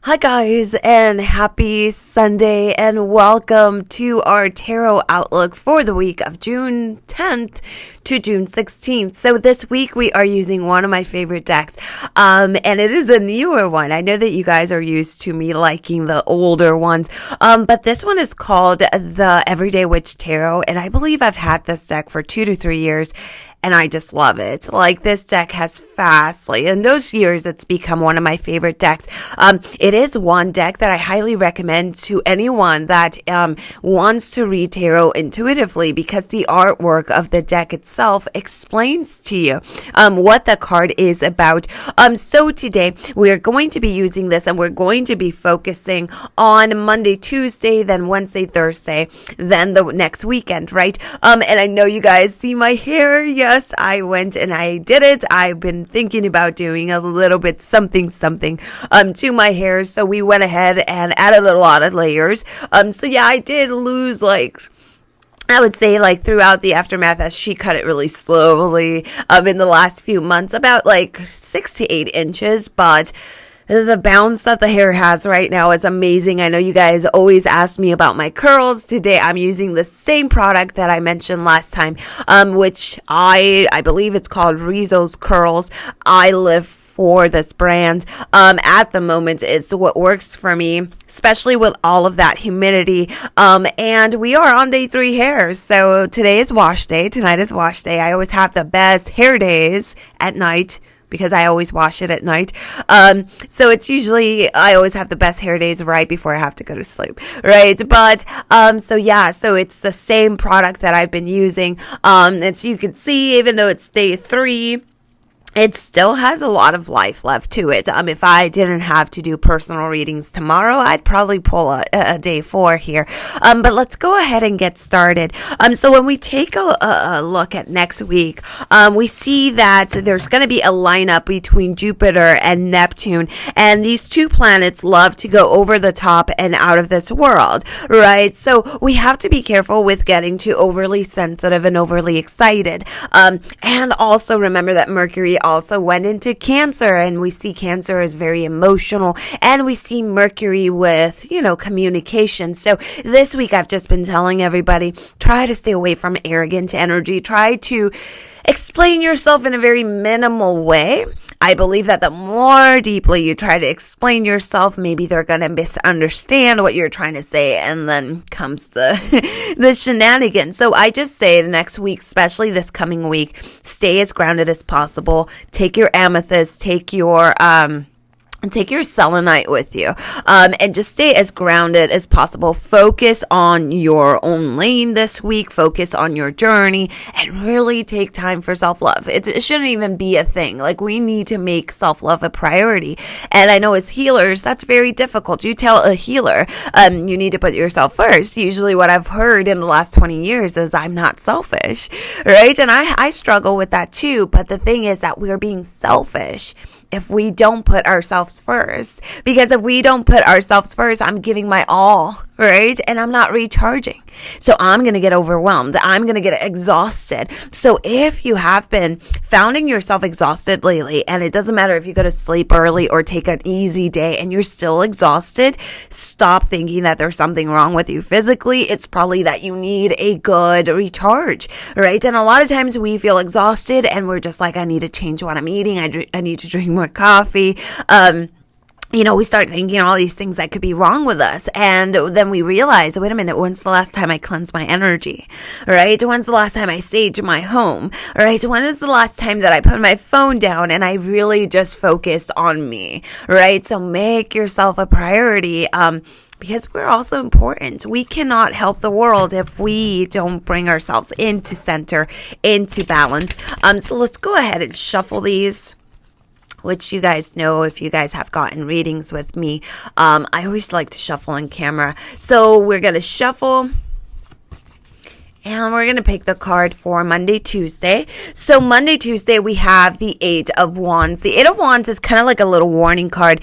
Hi guys, and happy Sunday, and welcome to our tarot outlook for the week of June 10th to June 16th. So this week we are using one of my favorite decks, and it is a newer one. I know that you guys are used to me liking the older ones, but this one is called the Everyday Witch Tarot, and I believe I've had this deck for 2 to 3 years. And I just love it. Like, this deck has fastly, in those years, it's become one of my favorite decks. It is one deck that I highly recommend to anyone that wants to read tarot intuitively, because the artwork of the deck itself explains to you what the card is about. So today we are going to be using this, and we're going to be focusing on Monday, Tuesday, then Wednesday, Thursday, then the next weekend, right? And I know you guys see my hair. Yes, I went and I did it. I've been thinking about doing a little bit something to my hair, so we went ahead and added a lot of layers. So yeah, I did lose, like, I would say, like, throughout the aftermath, as she cut it really slowly in the last few months, about like 6 to 8 inches, but the bounce that the hair has right now is amazing. I know you guys always ask me about my curls. Today I'm using the same product that I mentioned last time, which I believe it's called Rizzo's Curls. I live for this brand. At the moment, it's what works for me, especially with all of that humidity. And we are on day 3 hair. So today is wash day. Tonight is wash day. I always have the best hair days at night, because I always wash it at night. So it's usually, I always have the best hair days right before I have to go to sleep, right? But, so yeah, so it's the same product that I've been using. As you can see, even though it's day 3, it still has a lot of life left to it. If I didn't have to do personal readings tomorrow, I'd probably pull a day 4 here. But let's go ahead and get started. So when we take a look at next week, we see that there's going to be a lineup between Jupiter and Neptune, and these two planets love to go over the top and out of this world, right? So we have to be careful with getting too overly sensitive and overly excited. And also remember that Mercury also went into Cancer, and we see Cancer as very emotional, and we see Mercury with, communication. So this week I've just been telling everybody, try to stay away from arrogant energy. Try to explain yourself in a very minimal way. I believe that the more deeply you try to explain yourself, maybe they're going to misunderstand what you're trying to say, and then comes the shenanigans. So I just say the next week, especially this coming week, stay as grounded as possible. Take your amethyst, take your selenite with you, and just stay as grounded as possible. Focus on your own lane this week. Focus on your journey, and really take time for self-love. It shouldn't even be a thing. Like, we need to make self-love a priority. And I know as healers, that's very difficult. You tell a healer, you need to put yourself first. Usually what I've heard in the last 20 years is, I'm not selfish, right? And I struggle with that too. But the thing is that we're being selfish if we don't put ourselves first. Because if we don't put ourselves first, I'm giving my all, right? And I'm not recharging. So I'm going to get overwhelmed. I'm going to get exhausted. So if you have been finding yourself exhausted lately, and it doesn't matter if you go to sleep early or take an easy day and you're still exhausted, stop thinking that there's something wrong with you physically. It's probably that you need a good recharge, right? And a lot of times we feel exhausted and we're just like, I need to change what I'm eating. I need to drink more coffee. We start thinking all these things that could be wrong with us. And then we realize, wait a minute, when's the last time I cleansed my energy, right? When's the last time I saged my home, right? When is the last time that I put my phone down and I really just focused on me, right? So make yourself a priority, because we're also important. We cannot help the world if we don't bring ourselves into center, into balance. So let's go ahead and shuffle these, which you guys know if you guys have gotten readings with me. I always like to shuffle on camera. So we're going to shuffle, And we're going to pick the card for Monday, Tuesday. So Monday, Tuesday, we have the Eight of Wands. The Eight of Wands is kind of like a little warning card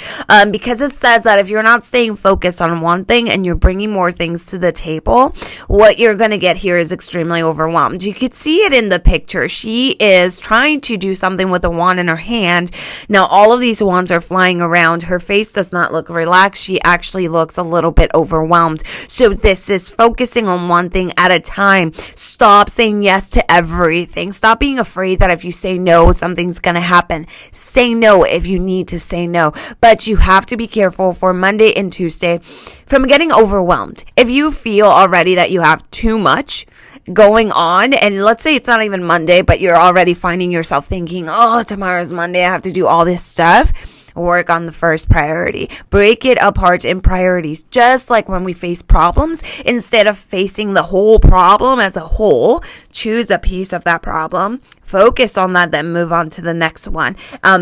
because it says that if you're not staying focused on one thing and you're bringing more things to the table, what you're going to get here is extremely overwhelmed. You could see it in the picture. She is trying to do something with a wand in her hand. Now, all of these wands are flying around. Her face does not look relaxed. She actually looks a little bit overwhelmed. So this is focusing on one thing at a time. Stop saying yes to everything. Stop being afraid that if you say no, something's going to happen. Say no if you need to say no. But you have to be careful for Monday and Tuesday from getting overwhelmed. If you feel already that you have too much going on, and let's say it's not even Monday, but you're already finding yourself thinking, oh, tomorrow's Monday, I have to do all this stuff. Work on the first priority. Break it apart in priorities. Just like when we face problems, instead of facing the whole problem as a whole, choose a piece of that problem, focus on that, then move on to the next one.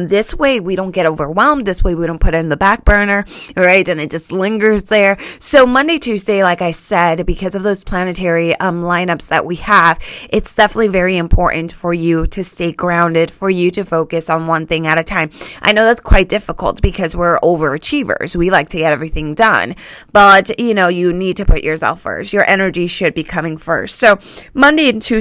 This way we don't get overwhelmed. This way we don't put it in the back burner, right? And it just lingers there. So Monday, Tuesday, like I said, because of those planetary lineups that we have, it's definitely very important for you to stay grounded, for you to focus on one thing at a time. I know that's quite difficult because we're overachievers. We like to get everything done, but you need to put yourself first. Your energy should be coming first. So Monday and Tuesday,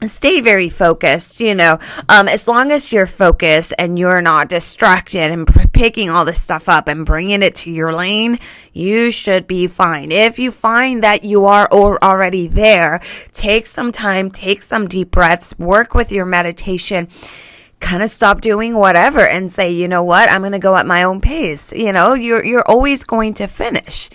stay very focused, as long as you're focused and you're not distracted and picking all this stuff up and bringing it to your lane, you should be fine. If you find that you are already there, take some time, take some deep breaths, work with your meditation, kind of stop doing whatever and say, you know what, I'm going to go at my own pace. You're always going to finish,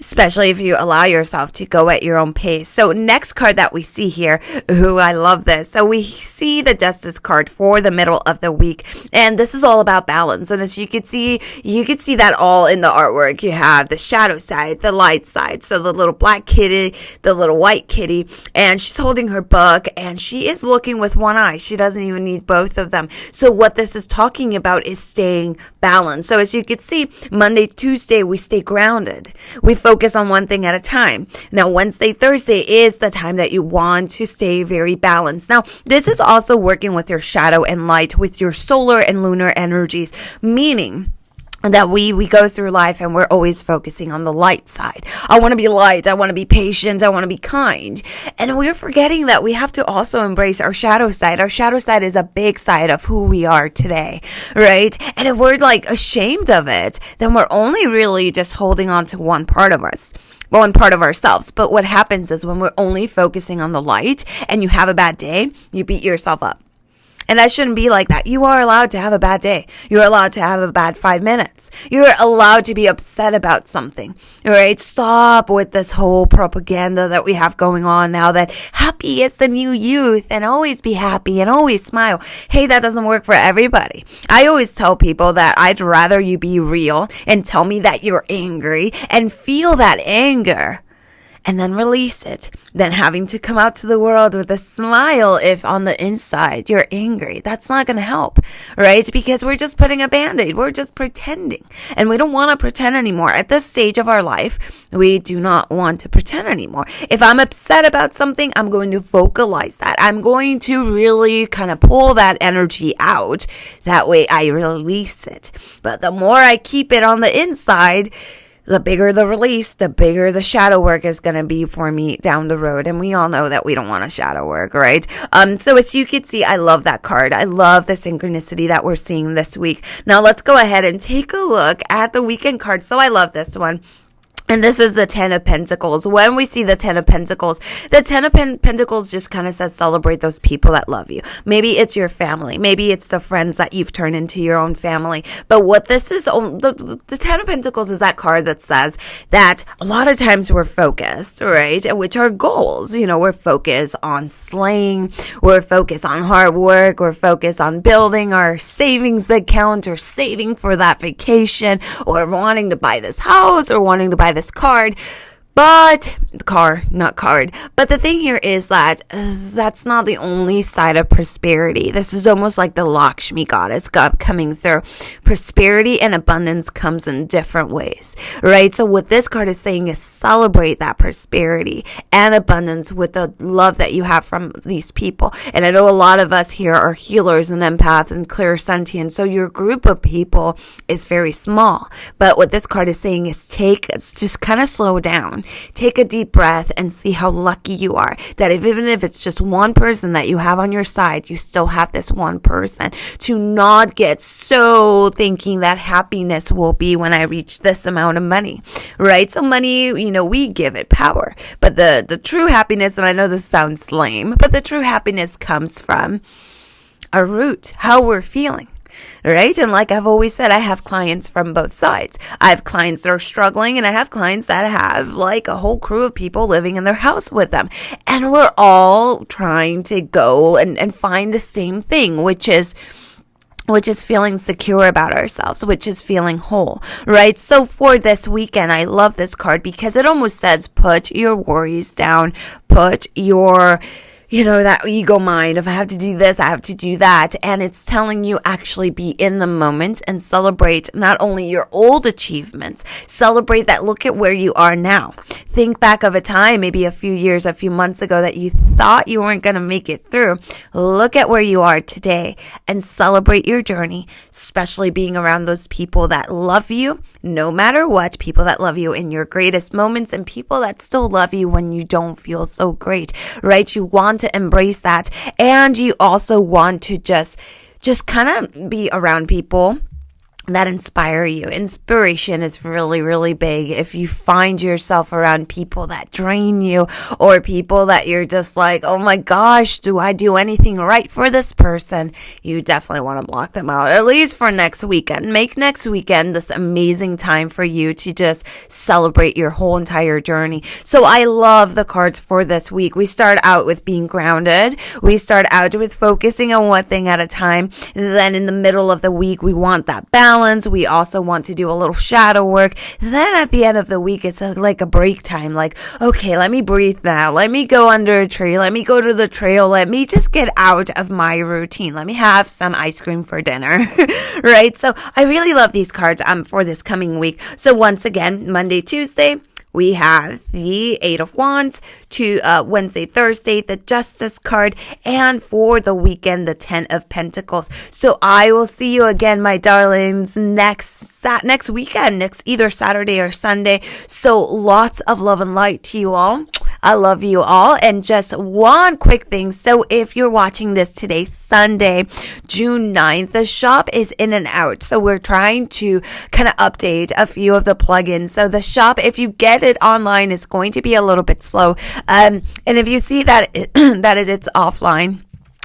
especially if you allow yourself to go at your own pace. So next card that we see here, I love this. So we see the Justice card for the middle of the week, and this is all about balance. And as you could see that all in the artwork. You have the shadow side, the light side. So the little black kitty, the little white kitty, and she's holding her book, and she is looking with one eye. She doesn't even need both of them. So what this is talking about is staying balanced. So as you can see, Monday, Tuesday, we stay grounded. We focus on one thing at a time. Now, Wednesday, Thursday is the time that you want to stay very balanced. Now, this is also working with your shadow and light, with your solar and lunar energies, meaning that we go through life and we're always focusing on the light side. I want to be light. I want to be patient. I want to be kind. And we're forgetting that we have to also embrace our shadow side. Our shadow side is a big side of who we are today, right? And if we're ashamed of it, then we're only really just holding on to one part of us. One part of ourselves. But what happens is when we're only focusing on the light and you have a bad day, you beat yourself up. And that shouldn't be like that. You are allowed to have a bad day. You're allowed to have a bad 5 minutes. You're allowed to be upset about something. All right? Stop with this whole propaganda that we have going on now that happy is the new youth and always be happy and always smile. Hey, that doesn't work for everybody. I always tell people that I'd rather you be real and tell me that you're angry and feel that anger and then release it, than having to come out to the world with a smile if on the inside you're angry. That's not going to help, right? Because we're just putting a Band-Aid. We're just pretending. And we don't want to pretend anymore. At this stage of our life, we do not want to pretend anymore. If I'm upset about something, I'm going to vocalize that. I'm going to really kind of pull that energy out. That way I release it. But the more I keep it on the inside, the bigger the release, the bigger the shadow work is going to be for me down the road. And we all know that we don't want to shadow work, right? So as you can see, I love that card. I love the synchronicity that we're seeing this week. Now let's go ahead and take a look at the weekend card. So I love this one. And this is the Ten of Pentacles. When we see the Ten of Pentacles, the Ten of Pentacles just kind of says celebrate those people that love you. Maybe it's your family. Maybe it's the friends that you've turned into your own family. But what this is, the Ten of Pentacles is that card that says that a lot of times we're focused, right? Which are goals. We're focused on slaying. We're focused on hard work. We're focused on building our savings account or saving for that vacation or wanting to buy this house or wanting to buy this card. But not card. But the thing here is that that's not the only side of prosperity. This is almost like the Lakshmi goddess coming through. Prosperity and abundance comes in different ways, right? So what this card is saying is celebrate that prosperity and abundance with the love that you have from these people. And I know a lot of us here are healers and empaths and clairsentient, so your group of people is very small. But what this card is saying is just kind of slow down. Take a deep breath and see how lucky you are that even if it's just one person that you have on your side, you still have this one person. To not get so thinking that happiness will be when I reach this amount of money, right? So money, we give it power, but the true happiness, and I know this sounds lame, but the true happiness comes from our root, how we're feeling. Right? And like I've always said, I have clients from both sides. I have clients that are struggling, and I have clients that have like a whole crew of people living in their house with them. And we're all trying to go and find the same thing, which is feeling secure about ourselves, which is feeling whole, right? So for this weekend, I love this card because it almost says, put your worries down, put your that ego mind of I have to do this, I have to do that. And it's telling you actually be in the moment and celebrate not only your old achievements, celebrate that look at where you are now. Think back of a time, maybe a few months ago that you thought you weren't going to make it through. Look at where you are today and celebrate your journey, especially being around those people that love you no matter what, people that love you in your greatest moments and people that still love you when you don't feel so great, right? You want to embrace that, and you also want to just kind of be around people that inspire you. Inspiration is really, really big. If you find yourself around people that drain you, or people that you're just like, oh my gosh, do I do anything right for this person? You definitely want to block them out, at least for next weekend. Make next weekend this amazing time for you to just celebrate your whole entire journey. So I love the cards for this week. We start out with being grounded. We start out with focusing on one thing at a time. And then in the middle of the week, we want that balance. We also want to do a little shadow work. Then at the end of the week, it's like a break time. Like, okay, let me breathe now. Let me go under a tree. Let me go to the trail. Let me just get out of my routine. Let me have some ice cream for dinner, right? So I really love these cards for this coming week. So once again, Monday, Tuesday, we have the 8 of Wands, to Wednesday, Thursday, the Justice card, and for the weekend, the 10 of Pentacles. So I will see you again, my darlings, next weekend, either Saturday or Sunday. So lots of love and light to you all. I love you all. And just one quick thing. So if you're watching this today, Sunday, June 9th, the shop is in and out. So we're trying to kind of update a few of the plugins. So the shop, if you get it online, is going to be a little bit slow. And if you see that it's offline,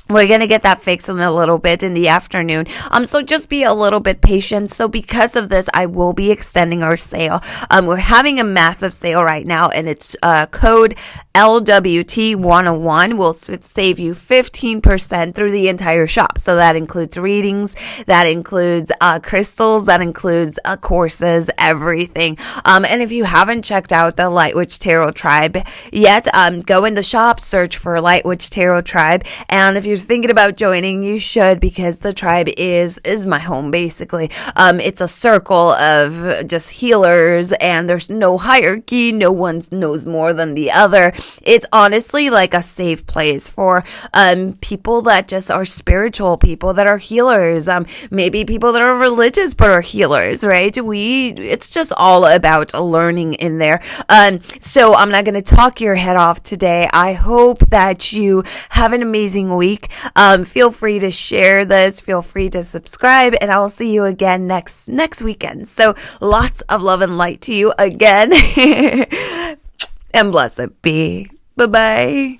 we're going to get that fixed in a little bit in the afternoon. So just be a little bit patient. So because of this, I will be extending our sale. We're having a massive sale right now, and it's code LWT101 will save you 15% through the entire shop. So that includes readings, that includes crystals, that includes courses, everything. And if you haven't checked out the Light Witch Tarot Tribe yet, go in the shop, search for Light Witch Tarot Tribe, and if you're thinking about joining, you should, because the tribe is my home, basically. It's a circle of just healers, and there's no hierarchy. No one knows more than the other. It's honestly like a safe place for people that just are spiritual, people that are healers, maybe people that are religious but are healers, right? It's just all about learning in there. So I'm not going to talk your head off today. I hope that you have an amazing week. Feel free to share this, feel free to subscribe, and I will see you again next weekend. So lots of love and light to you again. And blessed be. Bye-bye.